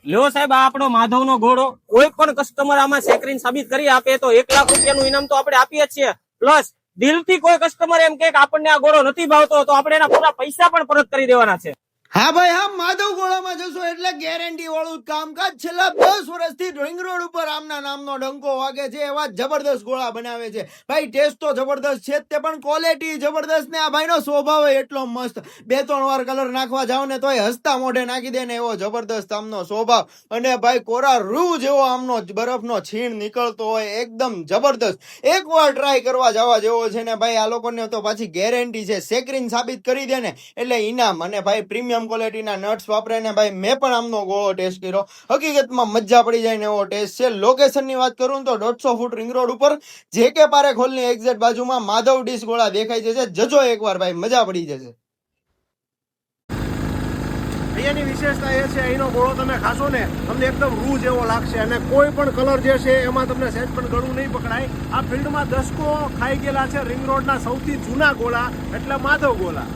લ્યો સાહેબ, આ આપણો માધવનો ઘોડો. કોઈ પણ કસ્ટમર આમાં સેકરીન સાબિત કરી આપે તો 1 લાખ રૂપિયાનું ઇનામ તો આપણે આપીએ જ છીએ. પ્લસ દિલથી કોઈ કસ્ટમર એમ કે આપણને આ ઘોડો નથી ભાવતો તો આપણે એના પૂરા પૈસા પણ પરત કરી દેવાના છે. હા ભાઈ હા, માધવ ગોળામાં જશો એટલે ગેરંટી વાળું કામકાજ. છેલ્લા 10 વર્ષથી રિંગ રોડ ઉપર આમના નામનો ડંકો વાગે છે. એવા જબરદસ્ત ગોળા બનાવે છે ભાઈ. ટેસ્ટ તો જબરદસ્ત છે તે પણ ક્વોલિટી જબરદસ્ત ને આ ભાઈનો સ્વભાવ એટલો મસ્ત. 2-3 વાર કલર નાખવા જાવ ને તોય હસતા મોઢે નાખી દે ને એવો જબરદસ્ત આમનો સ્વભાવ. અને ભાઈ કોરા રૂ જેવો આમનો બરફનો છીણ નીકળતો હોય, એકદમ જબરદસ્ત. એકવાર ટ્રાય કરવા જવા જેવો છે ને ભાઈ. આ લોકોને તો પાછી ગેરંટી છે, સેકરીન સાબિત કરી દે ને એટલે ઇનામ. અને ભાઈ પ્રીમિયમ ક્વોલિટીના નટ્સ વાપરે ને ભાઈ મેં પણ આમનો ગોળો ટેસ્ટ કર્યો. હકીકતમાં મજા પડી જાય ને એવો ટેસ્ટ છે. લોકેશનની વાત કરું તો 150 ફૂટ રિંગ રોડ ઉપર JK પારેખ હોલની એક્ઝેક્ટ બાજુમાં માધવ ડીશ ગોળા દેખાય છે. જજો એકવાર ભાઈ, મજા પડી જશે. અહીંયાની વિશેષતા એ છે, અહીંનો ગોળો તમે ખાશો ને તમને એકદમ રૂ જેવો લાગશે અને કોઈ પણ કલર જે છે એમાં તમને સહેજ પણ ગળું નહીં પકડાય. આ ફિલ્ડમાં દશકો ખાઈ ગયેલા છે રિંગ રોડના સૌથી જૂના ગોળા એટલે માધવ ગોળા.